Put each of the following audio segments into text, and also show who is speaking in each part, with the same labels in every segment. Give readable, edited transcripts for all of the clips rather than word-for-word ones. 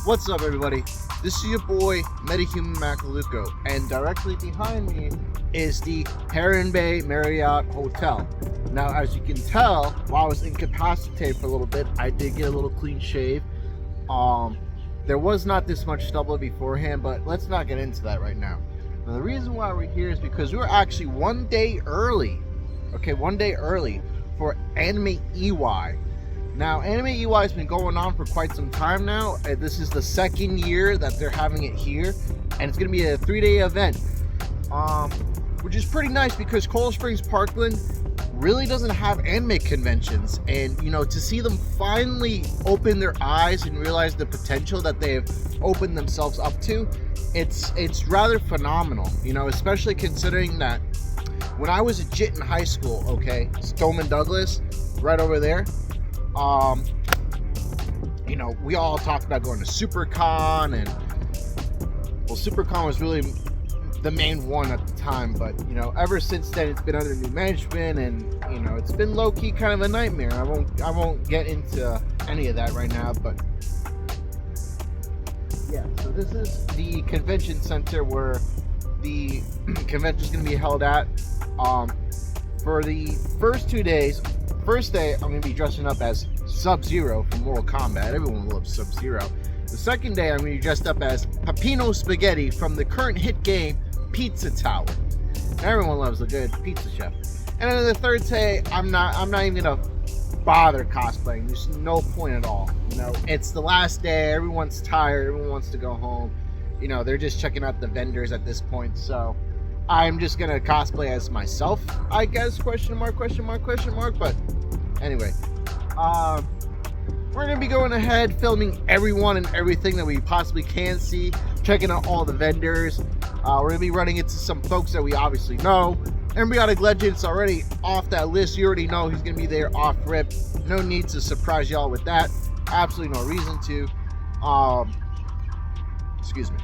Speaker 1: What's up, everybody? This is your boy Metahuman Macaluco, and directly behind me is the Heron Bay Marriott Hotel. Now, as you can tell, while I was incapacitated for a little bit, I did get a little clean shave. There was not this much stubble beforehand, but let's not get into that right now. Now, the reason why we're here is because we were actually one day early for Anime Iwai. Now, Anime Iwai has been going on for quite some time now. This is the second year that they're having it here, and it's going to be a 3-day event, which is pretty nice because Coral Springs Parkland really doesn't have anime conventions, and to see them finally open their eyes and realize the potential that they've opened themselves up to, it's rather phenomenal, especially considering that when I was a JIT in high school, okay, Stoneman Douglas, right over there, we all talked about going to SuperCon, and well, SuperCon was really the main one at the time, but ever since then it's been under new management, and it's been low-key kind of a nightmare. I won't get into any of that right now, but yeah, so this is the convention center where the convention is going to be held at. For the first 2 days, first day I'm going to be dressing up as Sub-Zero from Mortal Kombat. Everyone loves Sub-Zero. The second day I'm going to be dressed up as Peppino Spaghetti from the current hit game Pizza Tower. Everyone loves a good pizza chef. And then the third day I'm not even going to bother cosplaying. There's no point at all. It's the last day, everyone's tired, everyone wants to go home. They're just checking out the vendors at this point, so I'm just gonna cosplay as myself, I guess, question mark, but anyway, we're gonna be going ahead filming everyone and everything that we possibly can see, checking out all the vendors. We're gonna be running into some folks that we obviously know. Embryonic Legends already off that list. You already know he's gonna be there off rip. No need to surprise y'all with that. Absolutely no reason to. Excuse me.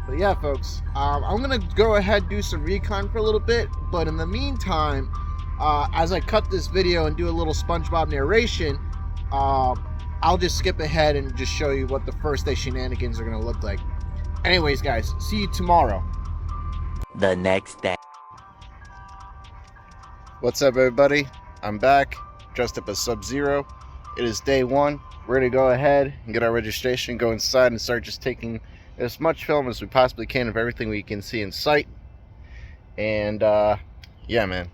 Speaker 1: But yeah, folks, I'm gonna go ahead and do some recon for a little bit, but in the meantime, as I cut this video and do a little SpongeBob narration, I'll just skip ahead and just show you what the first day shenanigans are gonna look like. Anyways, guys, see you tomorrow.
Speaker 2: The next day.
Speaker 1: What's up, everybody? I'm back, dressed up as Sub-Zero. It is day one. We're gonna go ahead and get our registration, go inside, and start just taking as much film as we possibly can of everything we can see in sight. And yeah, man.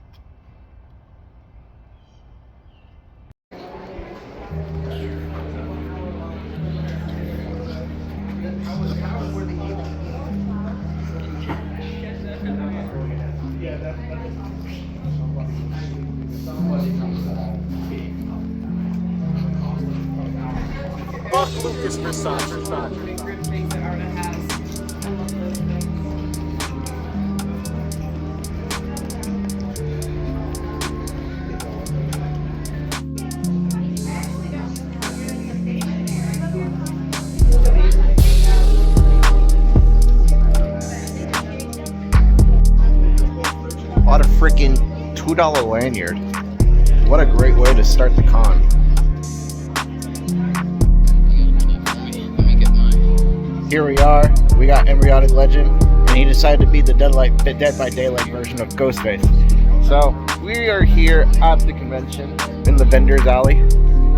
Speaker 3: Fuck Lucas Versace.
Speaker 1: What a freaking $2 lanyard. What a great way to start the con. Here we are. We got Embryonic Legend, and he decided to be the Dead by Daylight version of Ghostface. So we are here at the convention in the vendors alley,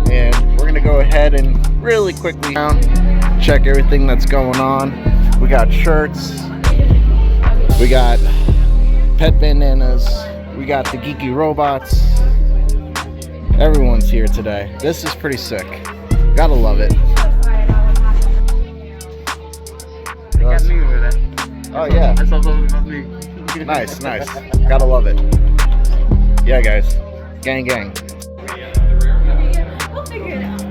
Speaker 1: and we're gonna go ahead and really quickly check everything that's going on. We got shirts, we got pet bandanas, we got the geeky robots. Everyone's here today. This is pretty sick. Gotta love it.
Speaker 3: Got me over there.
Speaker 1: Oh yeah.
Speaker 3: That's all about me.
Speaker 1: Nice. Gotta love it. Yeah, guys. Gang.
Speaker 4: We'll figure it out.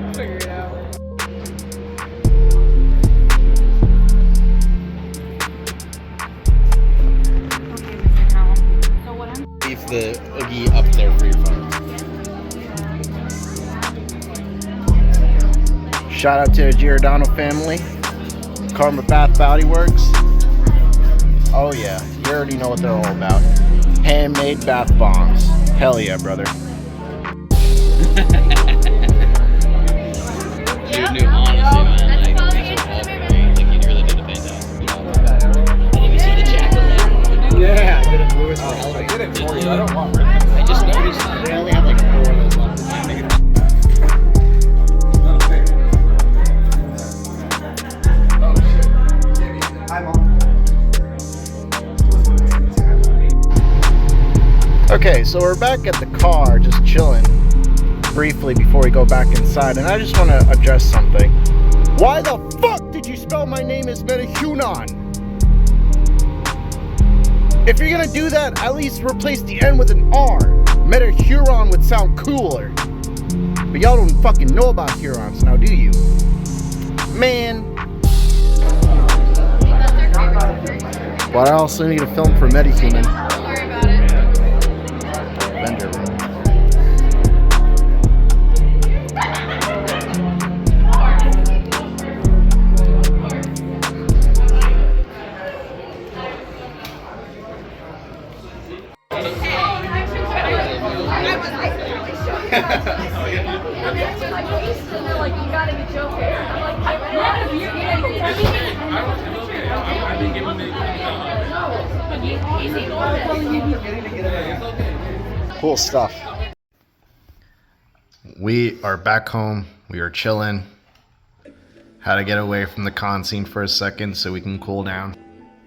Speaker 1: Leave the Oogie up there for your phone. Shout out to the Giordano family. Karma Bath Body Works. Oh yeah, you already know what they're all about. Handmade bath bombs. Hell yeah, brother.
Speaker 3: Dude, honestly, man, like,
Speaker 1: so we're back at the car, just chilling briefly before we go back inside, and I just want to address something. Why the fuck did you spell my name as Metahuman? If you're gonna do that, at least replace the N with an R. Metahuron would sound cooler. But y'all don't fucking know about Hurons now, do you? Man. But I also need a film for Metahuman.
Speaker 4: Don't worry about it.
Speaker 1: Vendor room.
Speaker 4: Like, you gotta be joking. I'm like,
Speaker 1: Cool stuff. We are back home. We are chilling. Had to get away from the con scene for a second so we can cool down.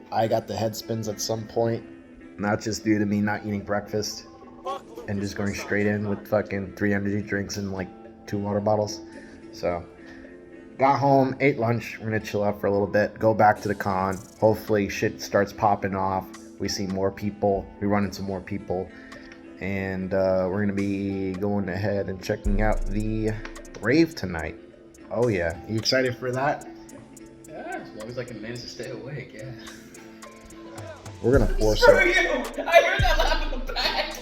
Speaker 1: I got the head spins at some point. Not just due to me not eating breakfast and just going straight in with fucking 3 energy drinks and like 2 water bottles. So, got home, ate lunch. We're gonna chill out for a little bit, go back to the con. Hopefully shit starts popping off. We see more people, we run into more people. And we're gonna be going ahead and checking out the rave tonight. Oh yeah, you excited for that?
Speaker 3: Yeah, as long as I can manage to stay awake, yeah.
Speaker 1: We're gonna force
Speaker 3: Screw
Speaker 1: it.
Speaker 3: you! I heard that laugh in the back!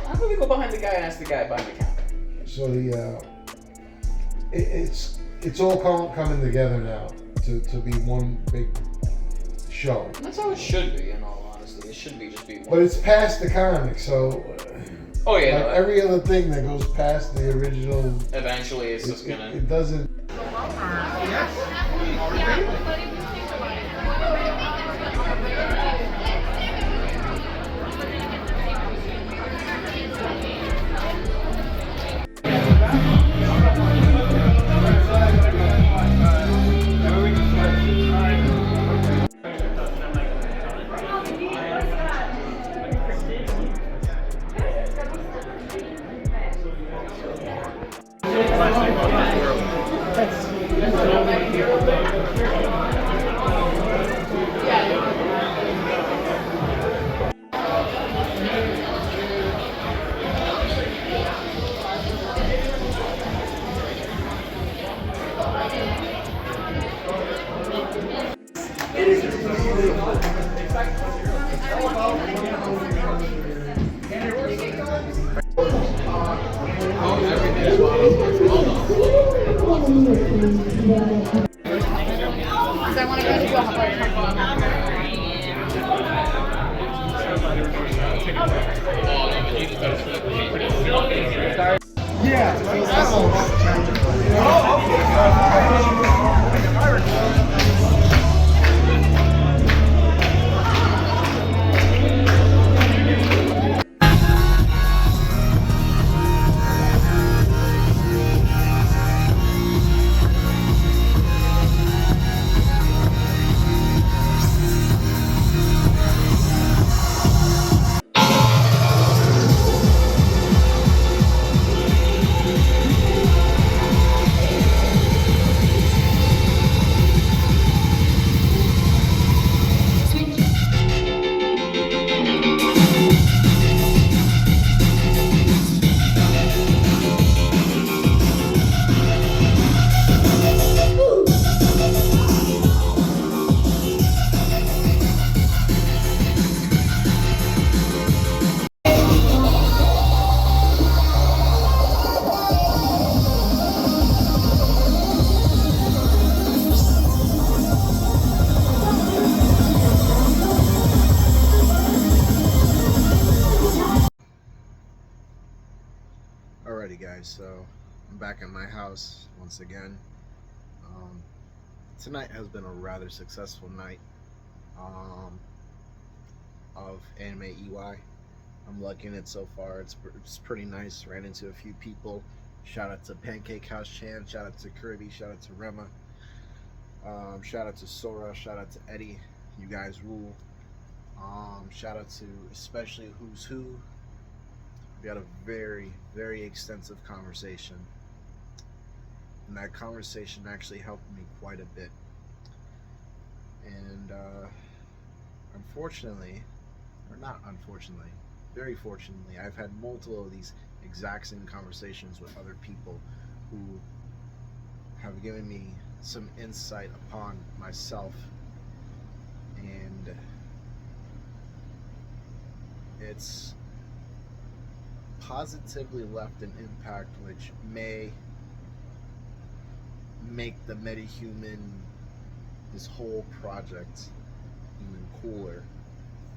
Speaker 3: I'm gonna go behind the guy and ask the guy behind the counter.
Speaker 5: So it's all coming together now to be one big show.
Speaker 3: That's how it should be, in all honesty. It should be just be one.
Speaker 5: But it's past the comic, so
Speaker 3: Oh yeah,
Speaker 5: like
Speaker 3: no,
Speaker 5: every other thing that goes past the original,
Speaker 3: eventually it's just gonna...
Speaker 5: it doesn't.
Speaker 4: Because I want to go to a
Speaker 1: Alrighty guys, so I'm back at my house once again. Tonight has been a rather successful night of Anime Iwai. I'm liking it so far. It's pretty nice. Ran into a few people. Shout out to Pancake House Chan. Shout out to Kirby. Shout out to Rema. Shout out to Sora. Shout out to Eddie. You guys rule. Shout out to especially Who's Who. We had a very, very extensive conversation. And that conversation actually helped me quite a bit. And unfortunately, or not unfortunately, very fortunately, I've had multiple of these exact same conversations with other people who have given me some insight upon myself, and it's positively left an impact which may make the Metahuman, this whole project, even cooler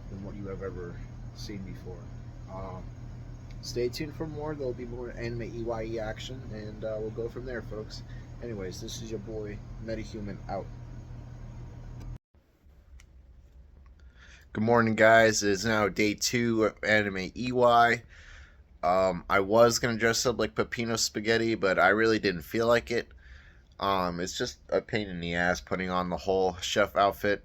Speaker 1: than what you have ever seen before. Stay tuned for more. There'll be more Anime Iwai action, and we'll go from there, folks. Anyways, this is your boy Metahuman out. Good morning, guys. It is now day 2 of Anime Iwai. I was gonna dress up like Peppino Spaghetti, but I really didn't feel like it. It's just a pain in the ass putting on the whole chef outfit.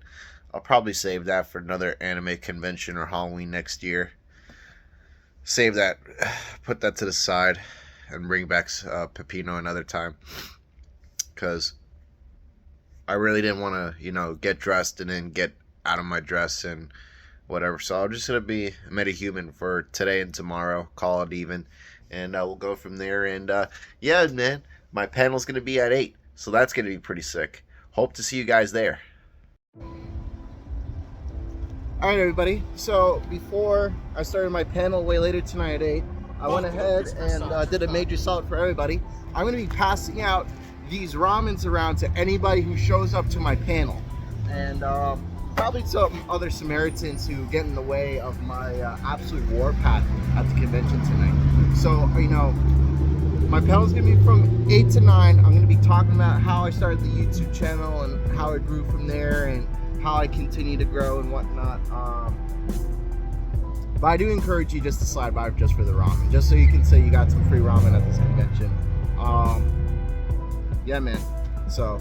Speaker 1: I'll probably save that for another anime convention or Halloween next year. Save that, put that to the side, and bring back Peppino another time. Because I really didn't want to, get dressed and then get out of my dress and whatever. So I'm just going to be Metahuman for today and tomorrow. Call it even. And we'll go from there. And yeah, man, my panel's going to be at 8. So that's going to be pretty sick. Hope to see you guys there. Alright, everybody. So before I started my panel way later tonight at 8, I went ahead and did a major salute for everybody. I'm going to be passing out these ramens around to anybody who shows up to my panel. And probably some other Samaritans who get in the way of my absolute warpath at the convention tonight. So, my panel is going to be from 8 to 9. I'm going to be talking about how I started the YouTube channel and how it grew from there and how I continue to grow and whatnot. But I do encourage you just to slide by just for the ramen, just so you can say you got some free ramen at this convention. Yeah, man. So,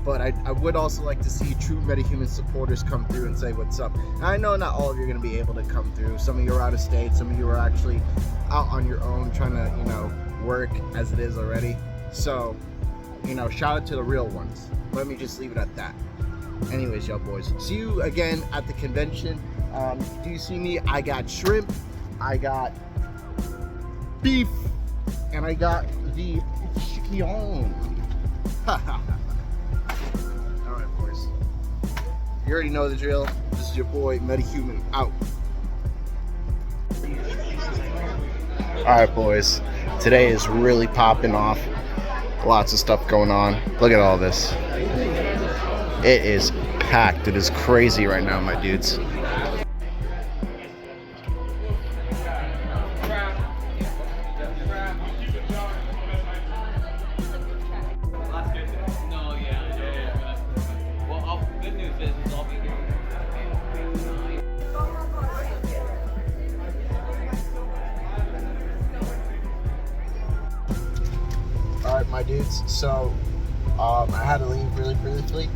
Speaker 1: but I would also like to see true Metahuman supporters come through and say what's up. And I know not all of you are going to be able to come through. Some of you are out of state. Some of you are actually out on your own trying to, work as it is already. So, shout out to the real ones. Let me just leave it at that. Anyways, y'all boys, see you again at the convention. Do you see me? I got shrimp, I got beef, and I got the chicken. Alright, boys. You already know the drill. This is your boy, Metahuman, out. Alright, boys. Today is really popping off. Lots of stuff going on. Look at all this. It is packed. It is crazy right now, my dudes. Alright, my dudes. So, I had to leave really briefly.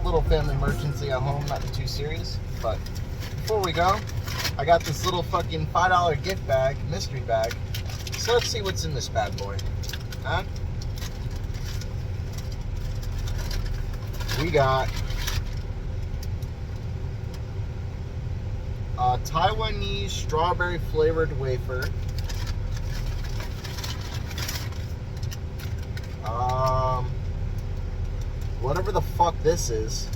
Speaker 1: Little family emergency at home, nothing too serious. But before we go, I got this little fucking $5 gift bag, mystery bag. So let's see what's in this bad boy. Huh? We got a Taiwanese strawberry flavored wafer. Whatever the fuck this is.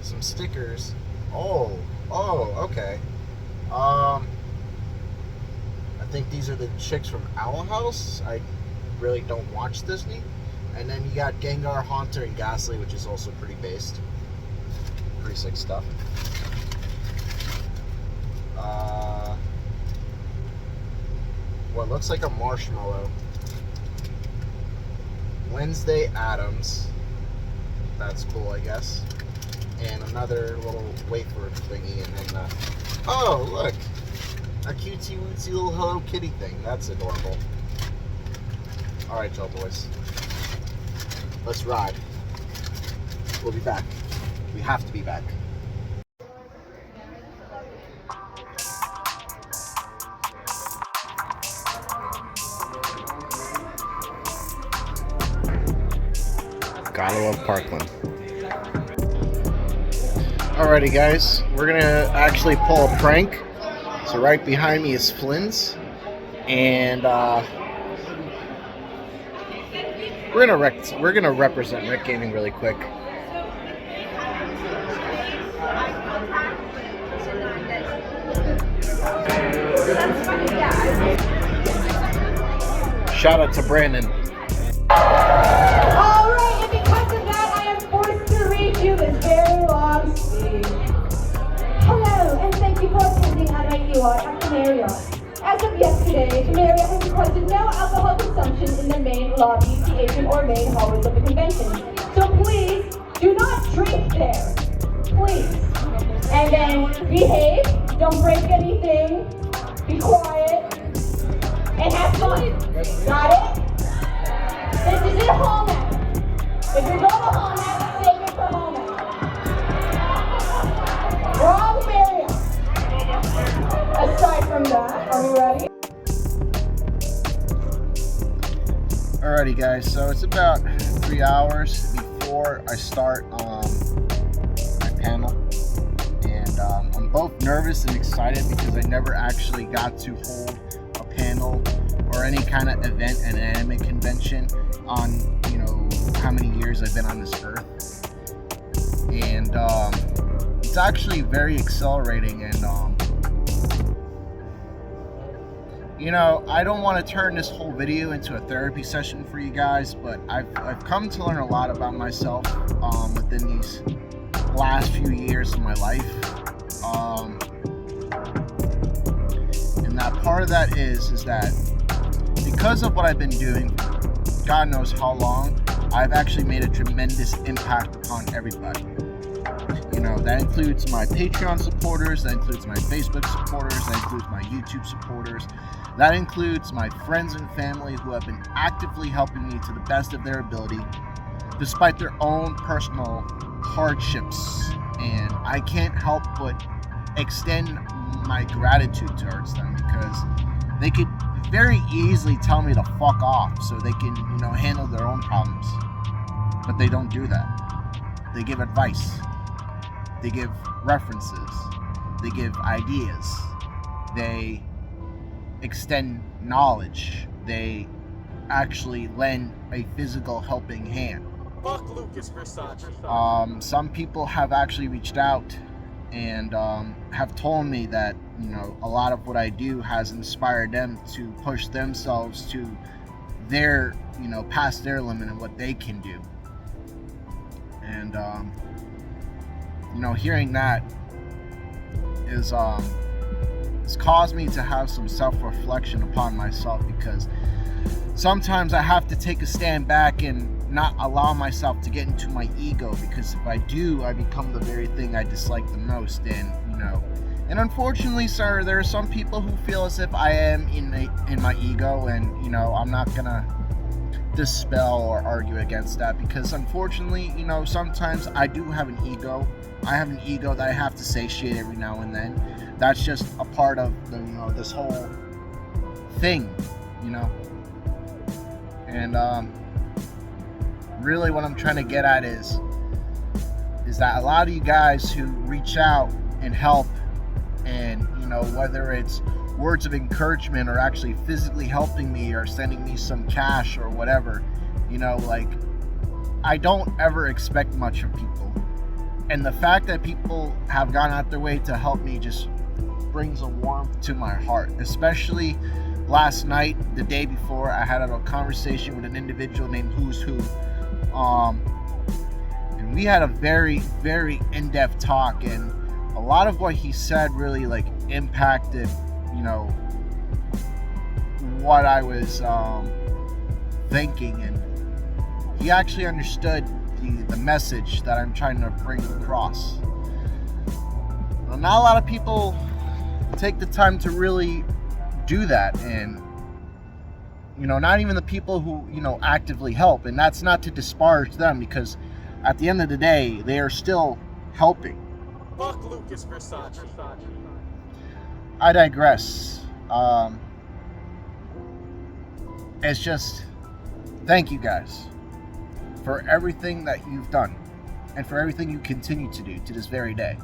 Speaker 1: Some stickers. Oh, okay. I think these are the chicks from Owl House. I really don't watch Disney. And then you got Gengar, Haunter, and Ghastly, which is also pretty based. Pretty sick stuff. What looks like a marshmallow. Wednesday Addams. That's cool, I guess. and another little wafer thingy, and then oh look, a cutesy wootsy little Hello Kitty thing. That's adorable. All right, y'all boys, let's ride. We'll be back. We have to be back. Gotta love Parkland. Alrighty guys, we're gonna actually pull a prank. So right behind me is Flynn's, and we're gonna represent Rick Gaming really quick. Shout out to Brandon.
Speaker 6: Alright, and because of that, I am forced to read you this very long speech. Hello, and thank you for attending Anime Iwai at Marriott. As of yesterday, Marriott has requested no alcohol consumption in the main lobby, the atrium, or main hallways of the convention. So please, do not drink there. Please. And then, behave, don't break anything, be quiet, and have fun. Got it? This is at home ec. If you're going to home ec, save it for home ec. Wrong Marriott. Aside from that, are you ready?
Speaker 1: Alrighty guys, so it's about 3 hours before I start my panel, and I'm both nervous and excited because I never actually got to hold a panel or any kind of event at an anime convention on, you know, how many years I've been on this earth. And it's actually very exhilarating, and you know, I don't want to turn this whole video into a therapy session for you guys, but I've come to learn a lot about myself within these last few years of my life. And that part of that is that because of what I've been doing, God knows how long, I've actually made a tremendous impact upon everybody. You know, that includes my Patreon supporters, that includes my Facebook supporters, that includes my YouTube supporters, that includes my friends and family who have been actively helping me to the best of their ability, despite their own personal hardships. And I can't help but extend my gratitude towards them, because they could very easily tell me to fuck off so they can, you know, handle their own problems. But they don't do that. They give advice. They give references. They give ideas. They extend knowledge. They actually lend a physical helping hand.
Speaker 7: Fuck Lucas Versace.
Speaker 1: Some people have actually reached out and have told me that, you know, a lot of what I do has inspired them to push themselves to their, you know, past their limit and what they can do. And you know, hearing that is it's caused me to have some self-reflection upon myself, because sometimes I have to take a stand back and not allow myself to get into my ego, because if I do, I become the very thing I dislike the most. And you know, and unfortunately, sir, there are some people who feel as if I am in my ego, and you know, I'm not gonna dispel or argue against that, because unfortunately, you know, sometimes I do have an ego. I have an ego that I have to satiate every now and then. That's just a part of the, you know, this whole thing, you know. And really what I'm trying to get at is that a lot of you guys who reach out and help, and you know, whether it's words of encouragement or actually physically helping me or sending me some cash or whatever, you know, like, I don't ever expect much of people. And the fact that people have gone out their way to help me just brings a warmth to my heart. Especially last night, the day before, I had a conversation with an individual named Who's Who. And we had a very, very in-depth talk, and a lot of what he said really like impacted, you know, what I was thinking. And he actually understood the message that I'm trying to bring across. Well, not a lot of people take the time to really do that, and not even the people who actively help. And that's not to disparage them, because at the end of the day, they are still helping.
Speaker 7: Fuck Lucas Versace.
Speaker 1: I digress. It's just, thank you guys for everything that you've done and for everything you continue to do to this very day.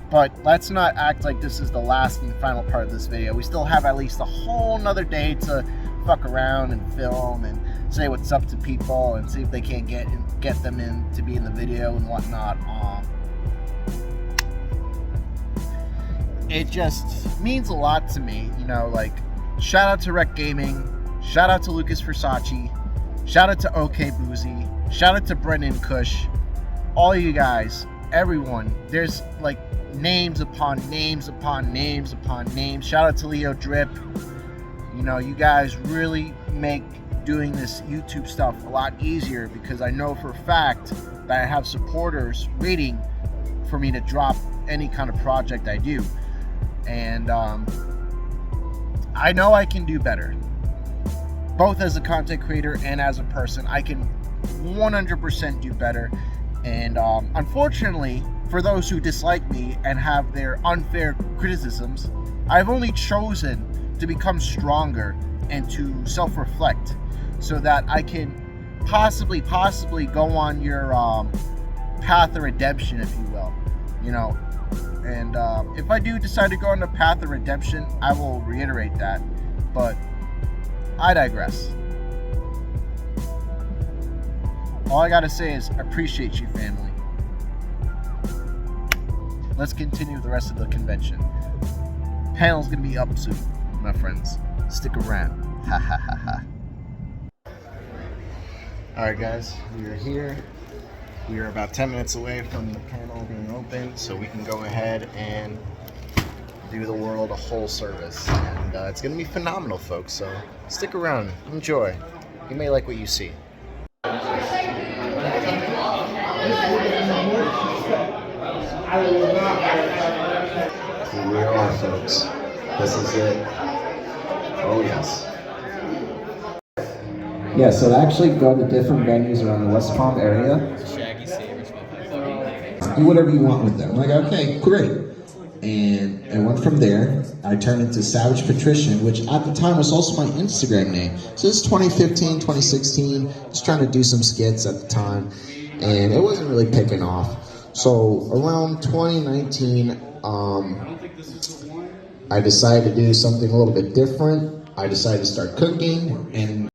Speaker 1: But let's not act like this is the last and final part of this video. We still have at least a whole nother day to fuck around and film and say what's up to people and see if they can't get them in to be in the video and whatnot. It just means a lot to me, like, shout out to Rec Gaming, shout out to Lucas Versace, shout out to OK Boozy, shout out to Brendan Kush, all you guys, everyone. There's like names upon names upon names upon names. Shout out to Leo Drip. You guys really make doing this YouTube stuff a lot easier, because I know for a fact that I have supporters waiting for me to drop any kind of project I do. And I know I can do better, both as a content creator and as a person. I can 100% do better. And unfortunately, for those who dislike me and have their unfair criticisms, I've only chosen to become stronger and to self-reflect, so that I can possibly go on your path of redemption, if you will. And if I do decide to go on the path of redemption, I will reiterate that. But I digress. All I gotta say is, I appreciate you, family. Let's continue the rest of the convention. Panel's gonna be up soon, my friends. Stick around. Ha ha ha ha. Alright guys, we are here. We are about 10 minutes away from the panel being open, so we can go ahead and do the world a whole service. And it's going to be phenomenal, folks, so stick around, enjoy. You may like what you see.
Speaker 5: Here we are, folks. This is it. Oh, yes.
Speaker 8: Yeah, so to actually go to different venues around the West Palm area, do whatever you want with them. I'm like, okay, great. And I went from there. I turned into Savage Patrician, which at the time was also my Instagram name. So this is 2015, 2016. Just trying to do some skits at the time, and it wasn't really picking off. So around 2019, I decided to do something a little bit different. I decided to start cooking, and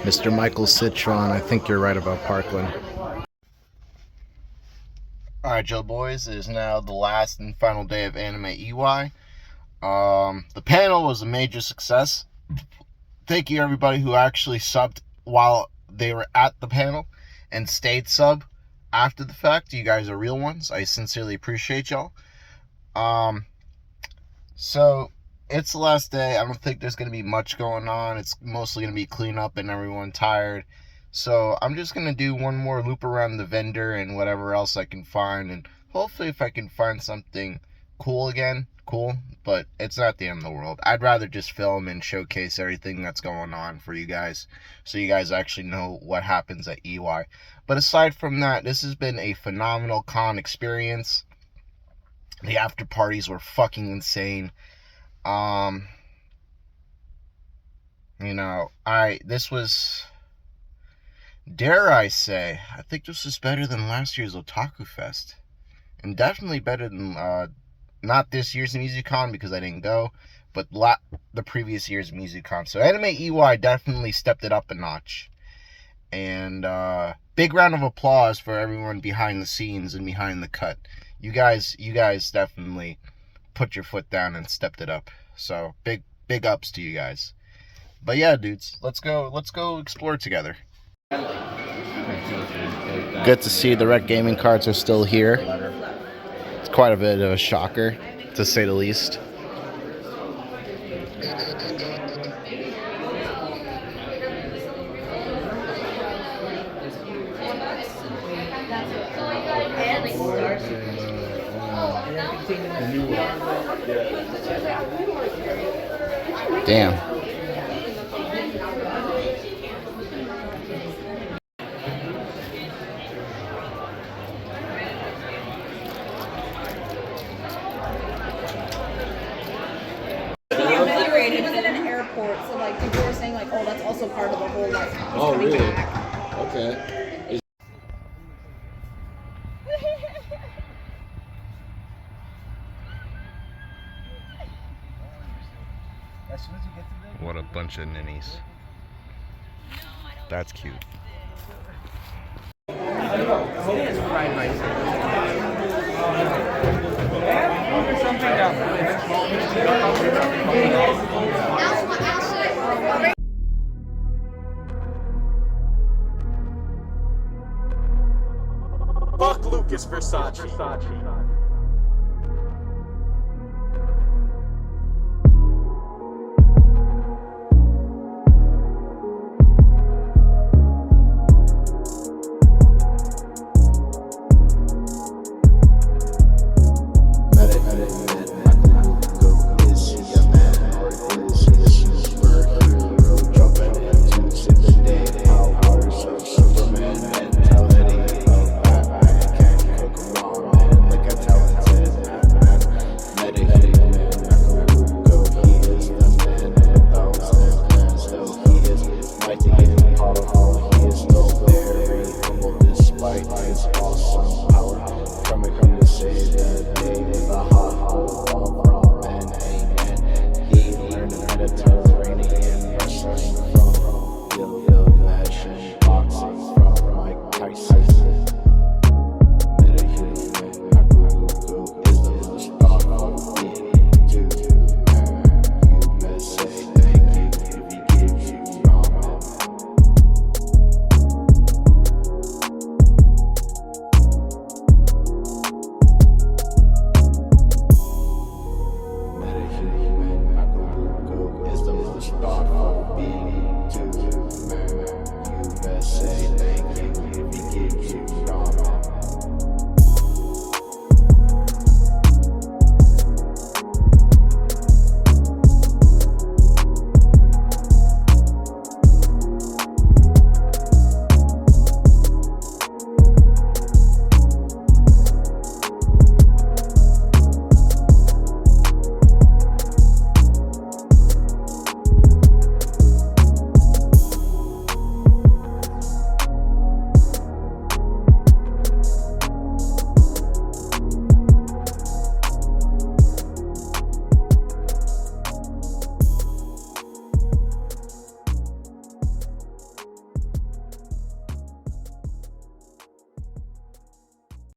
Speaker 1: Mr. Michael Citron, I think you're right about Parkland. Alright, Joe Boys, it is now the last and final day of Anime Iwai. The panel was a major success. Thank you everybody who actually subbed while they were at the panel and stayed sub after the fact. You guys are real ones. I sincerely appreciate y'all. So it's the last day. I don't think there's going to be much going on. It's mostly going to be cleanup and everyone tired. So I'm just going to do one more loop around the vendor and whatever else I can find. And hopefully if I can find something cool again, cool. But it's not the end of the world. I'd rather just film and showcase everything that's going on for you guys, so you guys actually know what happens at EY. But aside from that, this has been a phenomenal con experience. The after parties were fucking insane. This was, dare I say, I think this was better than last year's Otaku Fest. And definitely better than, not this year's MusiCon because I didn't go, but the previous year's MusiCon. So Anime Iwai definitely stepped it up a notch. And, big round of applause for everyone behind the scenes and behind the cut. You guys definitely put your foot down and stepped it up. So big ups to you guys. But yeah, dudes, let's go explore together. Good to see the rec gaming carts are still here. It's quite a bit of a shocker, to say the least. Damn.
Speaker 4: Obliterated in an airport, so like people were saying like, oh, that's also part of the whole like.
Speaker 9: Oh, really? Okay.
Speaker 1: What a bunch of ninnies. That's cute.
Speaker 7: Fuck Lucas Versace.